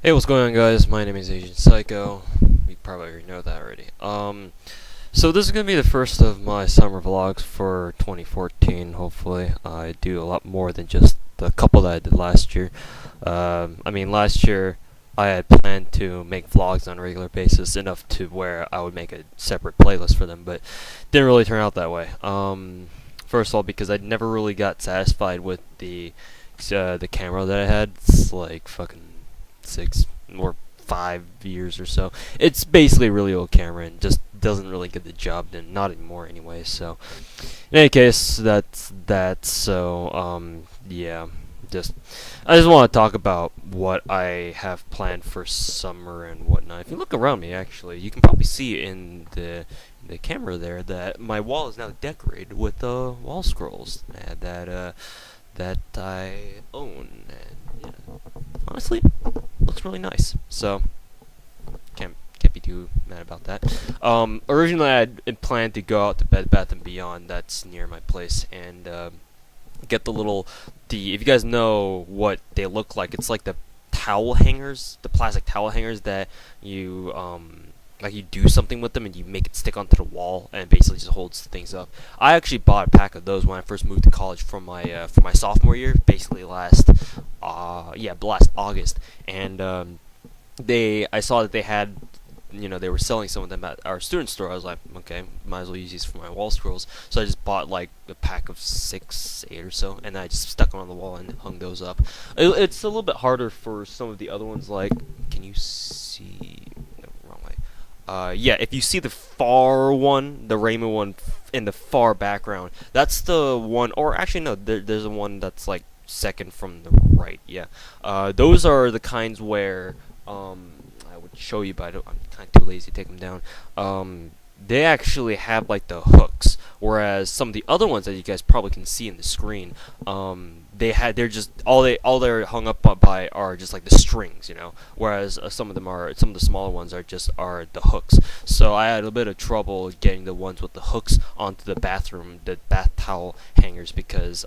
Hey, what's going on, guys? My name is Agent Psycho. You probably already know that already. So this is gonna be the first of my summer vlogs for 2014. Hopefully, I do a lot more than just the couple that I did last year. Last year I had planned to make vlogs on a regular basis, enough to where I would make a separate playlist for them, but didn't really turn out that way. First of all, because I never really got satisfied with the camera that I had. It's like fucking 6 or 5 years or so. It's basically a really old camera and just doesn't really get the job done. Not anymore, anyway. So, in any case, that's that. So, yeah. I just want to talk about what I have planned for summer and whatnot. If you look around me, actually, you can probably see in the camera there that my wall is now decorated with wall scrolls that I own. And yeah, honestly, looks really nice. So can't be too mad about that. Originally I had planned to go out to Bed Bath and Beyond, that's near my place, and get the if you guys know what they look like, it's like the towel hangers, the plastic towel hangers that you like you do something with them and you make it stick onto the wall and basically just holds things up. I actually bought a pack of those when I first moved to college for my sophomore year, basically last August, and I saw that they had, they were selling some of them at our student store. I was like, okay, might as well use these for my wall scrolls. So I just bought like a pack of 6, 8 or so, and I just stuck them on the wall and hung those up. It's a little bit harder for some of the other ones. Like, can you see? No, wrong way. Yeah, if you see the far one, the Raymond one in the far background, that's the one. Or actually, no, there's a one that's like second from the right. Yeah, those are the kinds where I would show you, but I'm kind of too lazy to take them down. They actually have like the hooks, whereas some of the other ones that you guys probably can see in the screen, they're just all they're hung up by are just like the strings, Whereas some of the smaller ones are the hooks. So I had a bit of trouble getting the ones with the hooks onto the bath towel hangers, because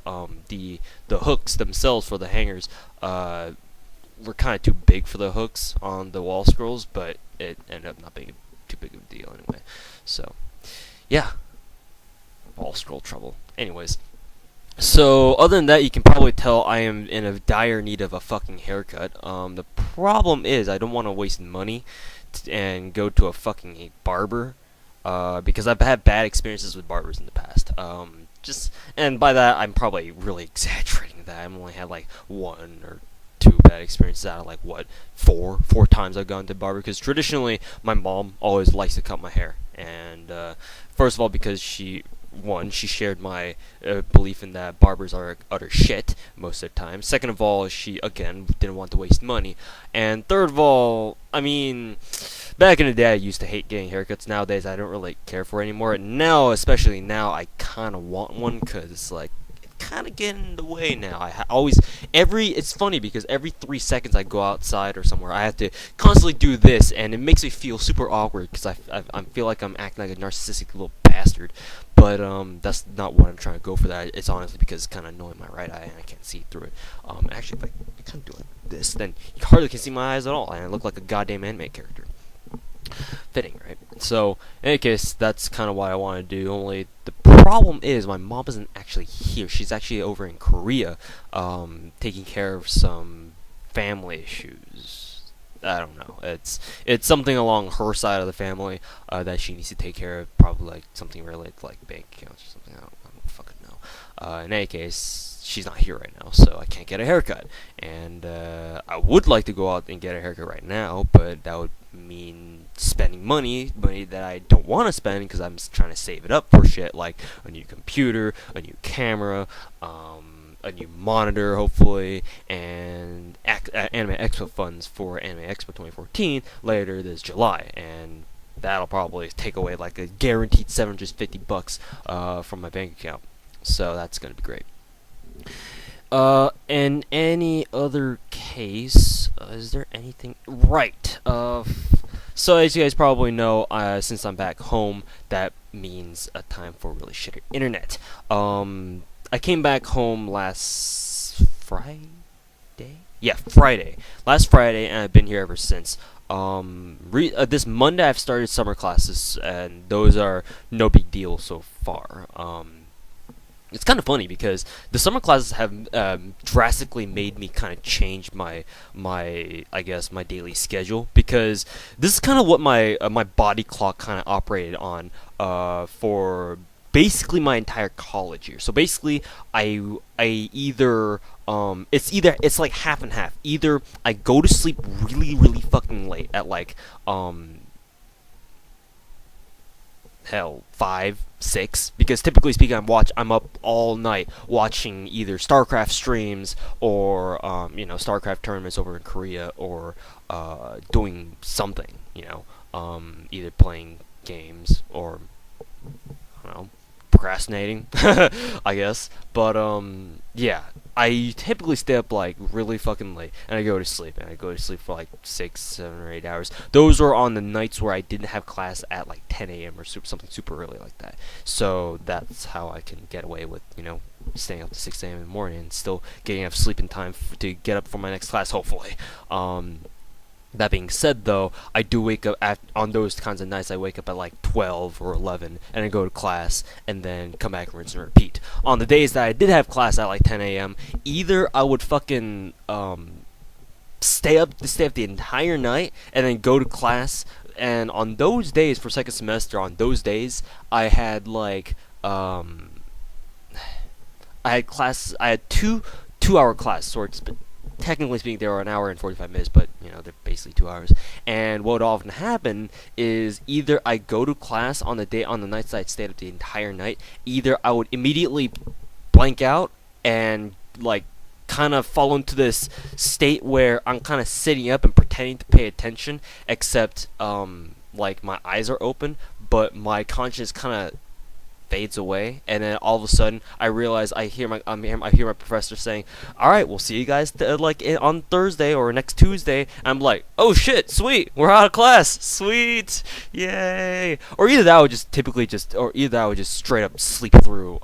the hooks themselves for the hangers were kind of too big for the hooks on the wall scrolls, but it ended up not being too big of a deal anyway. So, yeah, wall scroll trouble. Anyways, so other than that, you can probably tell I am in a dire need of a fucking haircut. The problem is I don't want to waste money and go to a fucking barber, because I've had bad experiences with barbers in the past. And by that I'm probably really exaggerating that. I've only had like 1 or 2 bad experiences out of like four times I've gone to barber, because traditionally my mom always likes to cut my hair, and first of all, because she shared my belief in that barbers are utter shit most of the time. Second of all, she again didn't want to waste money, and third of all, back in the day I used to hate getting haircuts. Nowadays I don't really care for it anymore. Now, especially now, I kind of want one, because it's like kind of getting in the way now. It's funny because every 3 seconds I go outside or somewhere, I have to constantly do this, and it makes me feel super awkward, because I feel like I'm acting like a narcissistic little bastard. But that's not what I'm trying to go for. That it's honestly because it's kind of annoying my right eye and I can't see through it. Actually, if I kind of doing this, then you hardly can see my eyes at all, and I look like a goddamn anime character. Fitting, right? So, in any case, that's kind of what I want to do. Only the problem is my mom isn't actually here. She's actually over in Korea, taking care of some family issues. I don't know. It's something along her side of the family that she needs to take care of. Probably like something related to like bank accounts or something. I don't fucking know. In any case, she's not here right now, so I can't get a haircut. And I would like to go out and get a haircut right now, but that would mean spending money that I don't want to spend, because I'm trying to save it up for shit like a new computer, a new camera, a new monitor, hopefully, and Anime Expo funds for Anime Expo 2014 later this July, and that'll probably take away like a guaranteed $750 from my bank account. So that's gonna be great. In any other case, is there anything right? So as you guys probably know, since I'm back home, that means a time for really shitty internet. I came back home last Friday. Yeah, Friday. Last Friday, and I've been here ever since. This Monday I've started summer classes, and those are no big deal so far. It's kind of funny because the summer classes have drastically made me kind of change my I guess my daily schedule, because this is kind of what my body clock kind of operated on for basically my entire college year. So basically, I either it's like half and half. Either I go to sleep really fucking late at like hell 5, 6, because typically speaking I'm up all night watching either StarCraft streams or StarCraft tournaments over in Korea, or doing something, either playing games or I don't know, procrastinating, I guess. But yeah, I typically stay up like really fucking late, and I go to sleep, for like 6, 7, or 8 hours. Those were on the nights where I didn't have class at like 10 a.m. or something super early like that. So that's how I can get away with staying up to 6 a.m. in the morning and still getting enough sleep in time to get up for my next class, hopefully. That being said, though, I do wake up on those kinds of nights. I wake up at like 12 or 11, and I go to class, and then come back and rinse and repeat. On the days that I did have class at like 10 a.m., either I would fucking stay up the entire night, and then go to class. And on those days, for second semester, I had like I had class. I had two-hour class sorts. Technically speaking, they were an hour and 45 minutes, but they're basically 2 hours. And what would often happen is either I go to class on the nights that I stayed up the entire night. Either I would immediately blank out and like kind of fall into this state where I'm kind of sitting up and pretending to pay attention, except like my eyes are open, but my conscience kind of fades away, and then all of a sudden I realize I hear my professor saying, "All right, we'll see you guys on Thursday or next Tuesday." I'm like, "Oh shit, sweet, we're out of class, sweet, yay!" Or either that would just straight up sleep through,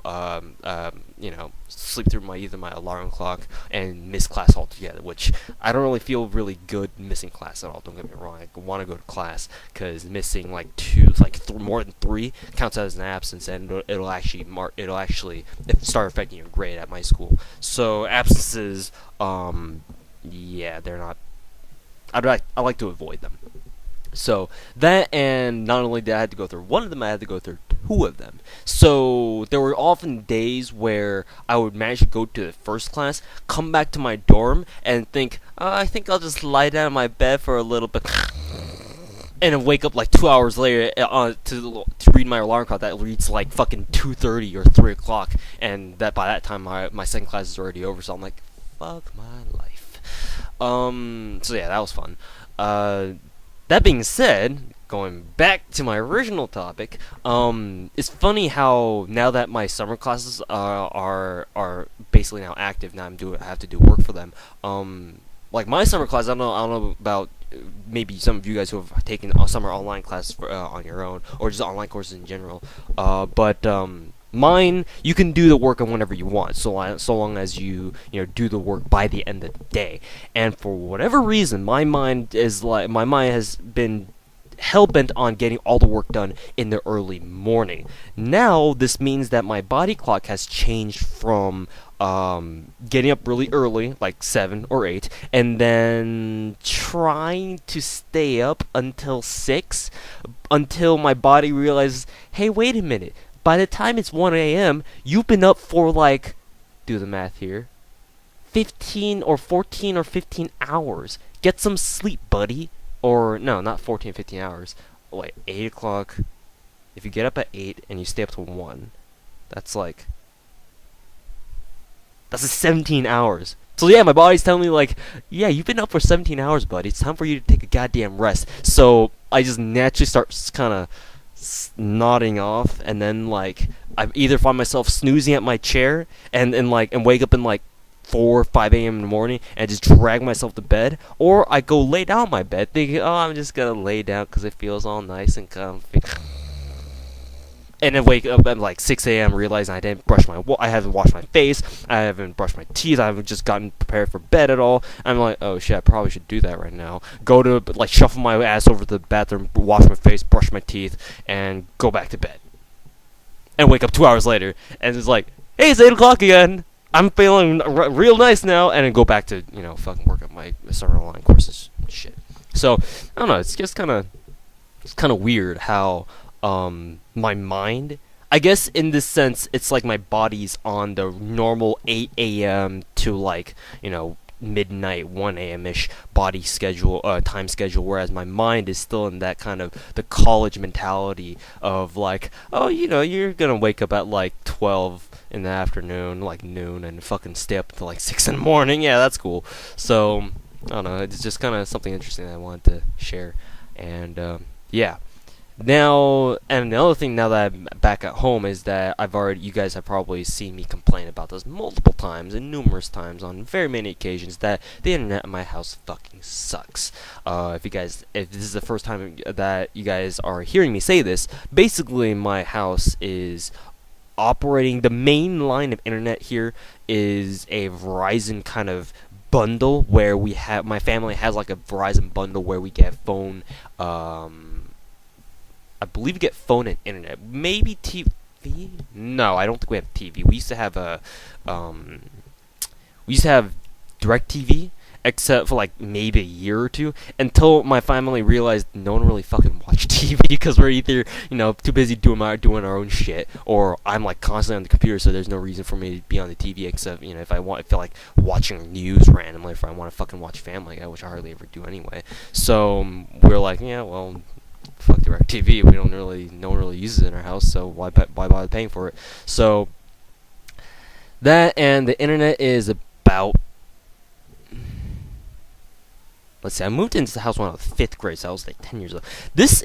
sleep through my alarm clock and miss class altogether, which I don't really feel really good missing class at all. Don't get me wrong, I want to go to class, because missing more than 3 counts as an absence, and it'll actually start affecting your grade at my school. So absences, yeah, they're not. I like to avoid them. So that, and not only did I have to go through one of them, I had to go through 2 of them. So there were often days where I would manage to go to the first class, come back to my dorm, and think, I think I'll just lie down in my bed for a little bit, and then wake up like 2 hours later to read my alarm clock that reads like fucking 2:30 or 3 o'clock, and that by that time my second class is already over. So I'm like, fuck my life. So yeah, that was fun. That being said, going back to my original topic, it's funny how now that my summer classes are basically now active, now I have to do work for them. Like my summer class, I don't know about maybe some of you guys who have taken summer online classes on your own, or just online courses in general. But mine, you can do the work on whenever you want, so long as you do the work by the end of the day. And for whatever reason, my mind has been hell-bent on getting all the work done in the early morning. Now this means that my body clock has changed from getting up really early, like 7 or 8, and then trying to stay up until 6, until my body realizes, hey, wait a minute, by the time it's 1 a.m., you've been up for like, do the math here, 15 or 14 or 15 hours. Get some sleep, buddy. Or, no, not 14, 15 hours. Wait, 8 o'clock. If you get up at 8 and you stay up till 1, that's 17 hours. So yeah, my body's telling me like, yeah, you've been up for 17 hours, buddy. It's time for you to take a goddamn rest. So I just naturally start kind of nodding off, and then like I either find myself snoozing at my chair and wake up in like 4 or 5 a.m. in the morning and just drag myself to bed, or I go lay down in my bed thinking, oh, I'm just gonna lay down because it feels all nice and comfy. and then wake up at like 6 a.m. realizing I haven't washed my face, I haven't brushed my teeth, I haven't just gotten prepared for bed at all. I'm like, oh shit, I probably should do that right now. Go to like shuffle my ass over to the bathroom, wash my face, brush my teeth, and go back to bed. And wake up 2 hours later, and it's like, hey, it's 8 o'clock again. I'm feeling real nice now, and then go back to fucking work up my summer online courses and shit. So I don't know. It's just kind of weird how my mind, I guess in this sense, it's like my body's on the normal 8 a.m. to like midnight 1 a.m. ish body schedule, time schedule, whereas my mind is still in that kind of the college mentality of like, oh, you're gonna wake up at like 12 in the afternoon, like noon, and fucking stay up until like 6 in the morning. Yeah, that's cool. So I don't know, it's just kind of something interesting that I wanted to share. And yeah. Now, and the other thing now that I'm back at home is that you guys have probably seen me complain about this multiple times and numerous times on very many occasions that the internet in my house fucking sucks. If this is the first time that you guys are hearing me say this, basically my house is operating, the main line of internet here is a Verizon kind of bundle where my family has like a Verizon bundle where we get phone, I believe we get phone and internet. Maybe TV? No, I don't think we have TV. We used to have DirecTV, except for like maybe a year or two, until my family realized no one really fucking watched TV because we're either too busy doing our own shit, or I'm like constantly on the computer, so there's no reason for me to be on the TV except if I feel like watching news randomly, if I want to fucking watch Family Guy, which I hardly ever do anyway. So we're like, yeah, well, fuck DirecTV. No one really uses it in our house, so why bother paying for it? So that, and the internet is about, let's see, I moved into the house when I was 5th grade, so I was like 10 years old. This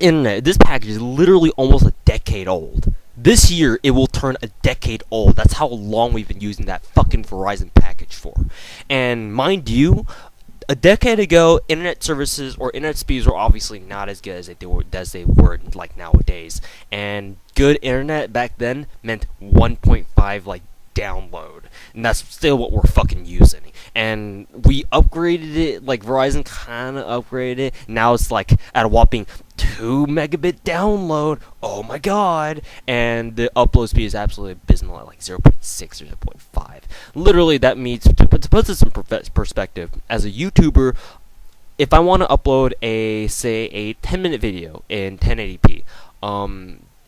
package is literally almost a decade old. This year, it will turn a decade old. That's how long we've been using that fucking Verizon package for. And mind you, a decade ago, internet services or internet speeds were obviously not as good as they were like nowadays. And good internet back then meant 1.5 like download, and that's still what we're fucking using. And we upgraded it, like Verizon kind of upgraded it. Now it's like at a whopping 2 megabit download. Oh my god! And the upload speed is absolutely abysmal at like 0.6 or 0.5. Literally, that means, to put this in perspective, as a YouTuber, if I want to upload a 10-minute video in 1080p,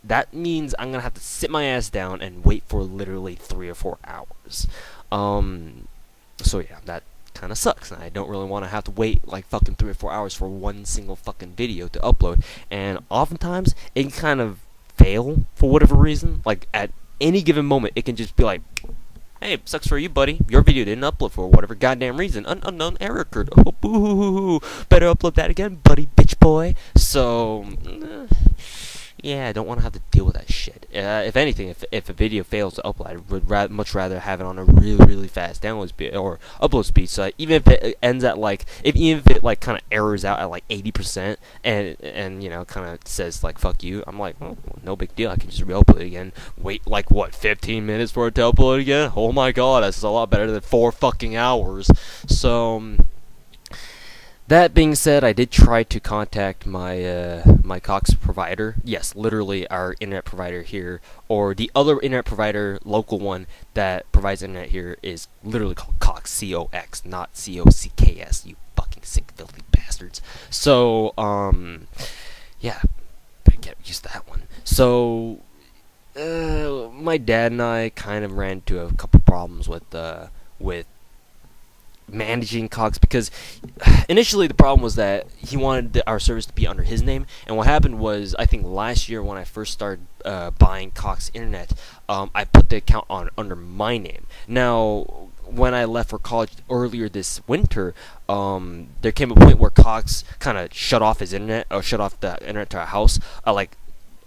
that means I'm gonna have to sit my ass down and wait for literally 3 or 4 hours. So yeah, that kind of sucks. And I don't really want to have to wait like fucking 3 or 4 hours for one single fucking video to upload. And oftentimes it can kind of fail for whatever reason. Like at any given moment, it can just be like, hey, sucks for you, buddy. Your video didn't upload for whatever goddamn reason. Unknown error occurred. Oh, boo. Better upload that again, buddy, bitch boy. So, yeah, I don't want to have to deal with that shit. If anything, if a video fails to upload, I would much rather have it on a really, really fast download speed or upload speed. So even if it ends at like, even if it like kind of errors out at like 80%, and kind of says like fuck you, I'm like, well, no big deal. I can just re-upload it again. Wait like what, 15 minutes for it to upload again? Oh my god, that's a lot better than 4 fucking hours. So. That being said, I did try to contact my my Cox provider. Yes, literally our internet provider here, or the other internet provider, local one that provides internet here, is literally called Cox, C-O-X, not C-O-C-K-S. You fucking sick, filthy bastards. So, yeah, better get used to that one. So, my dad and I kind of ran into a couple problems with managing Cox, because initially the problem was that he wanted our service to be under his name, and what happened was, I think last year when I first started buying Cox internet, I put the account under my name. Now when I left for college earlier this winter, there came a point where Cox kind of shut off his internet, or shut off the internet to our house, like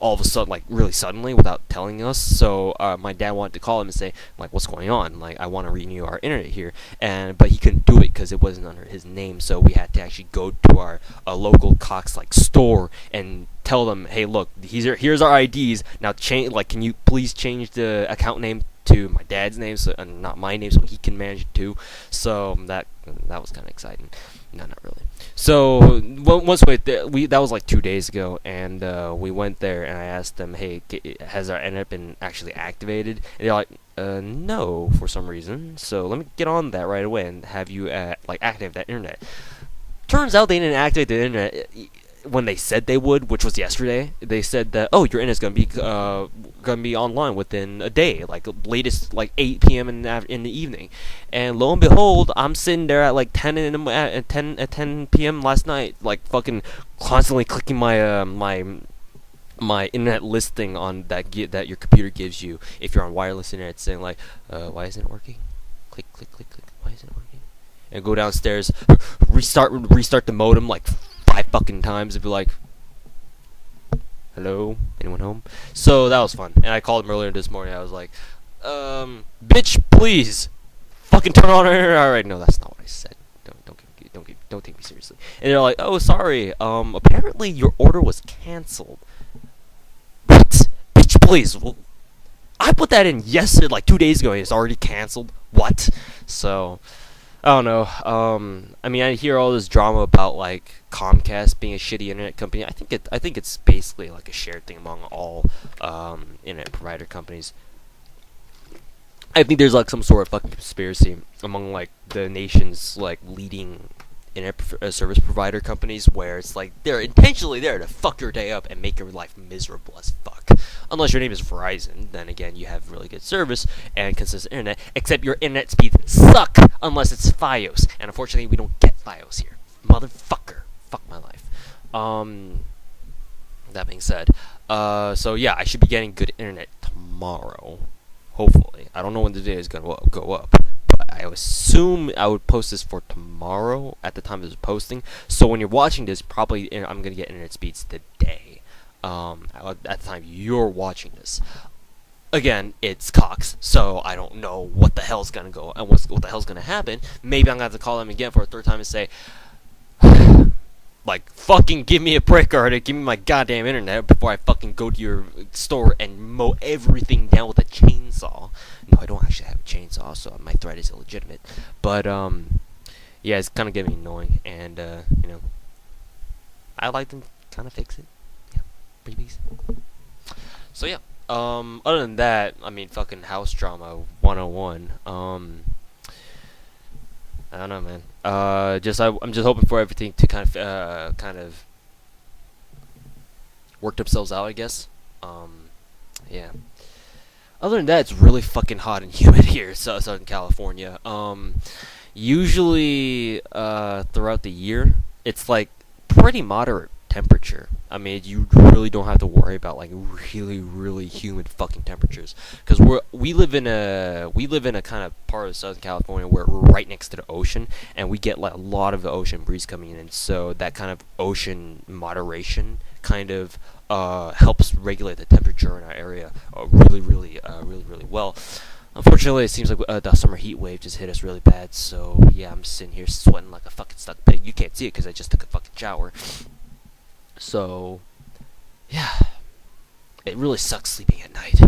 all of a sudden, like really suddenly, without telling us. So my dad wanted to call him and say, like, what's going on? Like, I want to renew our internet here, but he couldn't do it because it wasn't under his name. So we had to actually go to our local Cox like store and tell them, hey, look, here's our IDs. Now change, like, can you please change the account name to my dad's name, so and not my name, so he can manage it too. So that was kind of exciting. No, not really. So once that was like 2 days ago, and we went there, and I asked them, hey, has our internet been actually activated? And they're like, no, for some reason. So let me get on that right away and have you like activate that internet. Turns out they didn't activate the internet when they said they would, which was yesterday. They said that, oh, your internet's gonna be online within a day, like latest like 8 p.m. in the evening. And lo and behold, I'm sitting there at like 10 p.m. last night, like fucking constantly clicking my my internet listing on that your computer gives you if you're on wireless internet, saying like, why isn't it working? Click, click, click, click. Why isn't it working? And go downstairs, restart the modem like 5 fucking times and be like, hello, anyone home? So that was fun. And I called him earlier this morning. I was like, bitch, please fucking turn on our internet. Alright, no, that's not what I said. Don't take me seriously. And they're like, oh, sorry, apparently your order was cancelled. What? Bitch, please. Well, I put that in yesterday, like 2 days ago, and it's already cancelled. What? So I don't know. I mean, I hear all this drama about like Comcast being a shitty internet company. I think it's basically like a shared thing among all internet provider companies. I think there's like some sort of fucking conspiracy among like the nation's like leading internet service provider companies, where it's like they're intentionally there to fuck your day up and make your life miserable as fuck. Unless your name is Verizon, then again you have really good service and consistent internet, except your internet speeds suck unless it's Fios, and unfortunately we don't get Fios here. Motherfucker. Fuck my life. That being said, so yeah, I should be getting good internet tomorrow, hopefully. I don't know when the day is gonna go up, but I assume I would post this for tomorrow at the time of this posting. So when you're watching this, probably I'm gonna get internet speeds today. At the time you're watching this. Again, it's Cox, so I don't know what the hell's gonna go and what the hell's gonna happen. Maybe I'm gonna have to call them again for a third time and say, like, fucking give me a break already, give me my goddamn internet before I fucking go to your store and mow everything down with a chainsaw. No, I don't actually have a chainsaw, so my threat is illegitimate. But yeah, it's kind of getting annoying, and you know, I like to kind of fix it. Yeah, pretty please. So yeah. Other than that, I mean, fucking house drama 101. I don't know, man. I'm just hoping for everything to kind of work themselves out, I guess. Yeah. Other than that, it's really fucking hot and humid here, Southern California. Usually, throughout the year, it's like pretty moderate temperature. I mean, you really don't have to worry about like really, really humid fucking temperatures, because we live in a kind of part of Southern California where we're right next to the ocean, and we get like a lot of the ocean breeze coming in, and so that kind of ocean moderation kind of helps regulate the temperature in our area really well. Unfortunately, it seems like the summer heat wave just hit us really bad, so yeah, I'm sitting here sweating like a fucking stuck pig. You can't see it because I just took a fucking shower. So, yeah, it really sucks sleeping at night,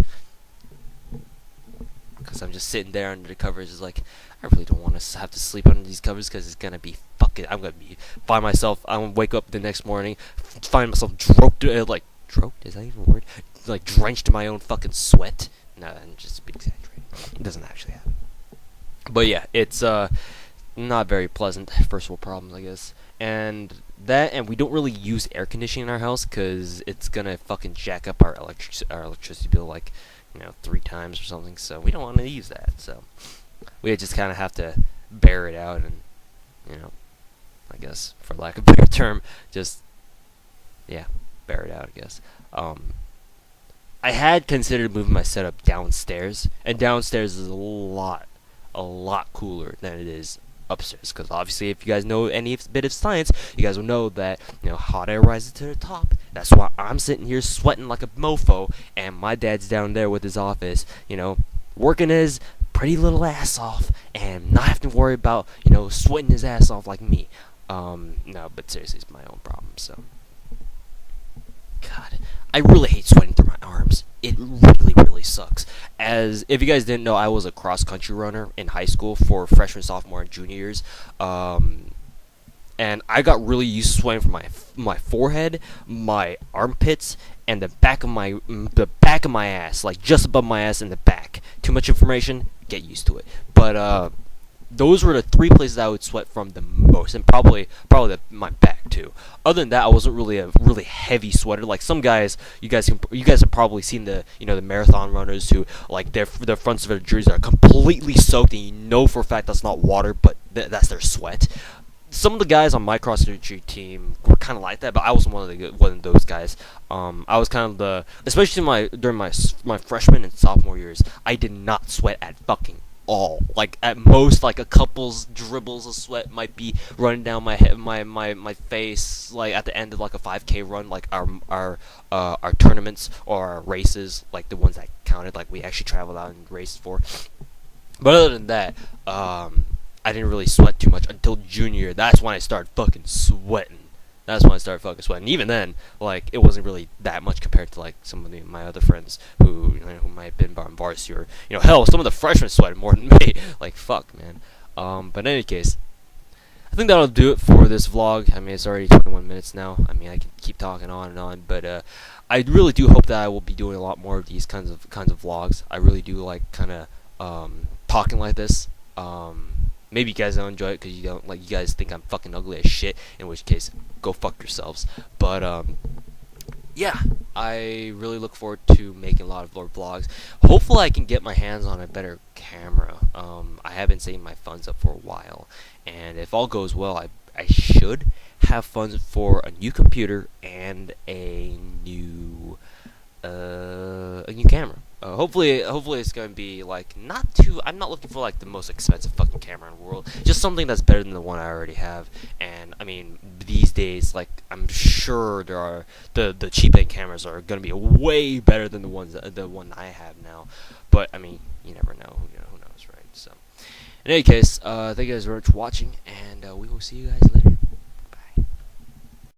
because I'm just sitting there under the covers. It's like, I really don't want to have to sleep under these covers, because it's gonna be fucking. I'm gonna wake up the next morning, find myself droked, droked. Is that even a word? Like drenched in my own fucking sweat. No, I'm just exaggerating. It doesn't actually happen. But yeah, it's not very pleasant. First world problems, I guess, and we don't really use air conditioning in our house, because it's gonna fucking jack up our electricity bill like, 3 times or something. So we don't want to use that. So we just kind of have to bear it out, and I guess, for lack of a better term, just bear it out, I guess. I had considered moving my setup downstairs, and downstairs is a lot cooler than it is upstairs, because obviously, if you guys know any bit of science, you guys will know that hot air rises to the top, That's why I'm sitting here sweating like a mofo, and my dad's down there with his office, working his pretty little ass off, and not having to worry about, sweating his ass off like me. No, but seriously, it's my own problem, so. God, I really hate sweating through my arms. It really, really sucks. As if you guys didn't know, I was a cross country runner in high school for freshman, sophomore, and junior years. And I got really used to sweating from my forehead, my armpits, and the back of my ass, like just above my ass in the back. Too much information? Get used to it. But those were the three places I would sweat from the most, and probably my back too. Other than that, I wasn't really a really heavy sweater. Like some guys, you guys have probably seen the the marathon runners who like their fronts of their jerseys are completely soaked, and you know for a fact that's not water, but that's their sweat. Some of the guys on my cross country team were kind of like that, but I wasn't one of those guys. I was kind of especially during my freshman and sophomore years, I did not sweat at fucking all. Like at most, like a couple dribbles of sweat might be running down my head, my face, like at the end of like a 5K run, like our tournaments or our races, like the ones that counted, like we actually traveled out and raced for. But other than that, I didn't really sweat too much until junior year. That's when I started fucking sweating. Even then, like it wasn't really that much compared to like some of my other friends who might have been on varsity, or hell, some of the freshmen sweated more than me. Like fuck, man. But in any case, I think that'll do it for this vlog. I mean, it's already 21 minutes now. I mean, I can keep talking on and on, but I really do hope that I will be doing a lot more of these kinds of vlogs. I really do like kind of talking like this. Maybe you guys don't enjoy it because you guys think I'm fucking ugly as shit, in which case, go fuck yourselves. But, yeah, I really look forward to making a lot of more vlogs. Hopefully I can get my hands on a better camera. I have been saving my funds up for a while, and if all goes well, I should have funds for a new computer and a new camera. Hopefully it's gonna be like not too. I'm not looking for like the most expensive fucking camera in the world. Just something that's better than the one I already have. And I mean, these days, like I'm sure there are the cheap end cameras are gonna be way better than the one I have now. But I mean, you never know. Who knows, right? So, in any case, thank you guys very much for watching, and we will see you guys later.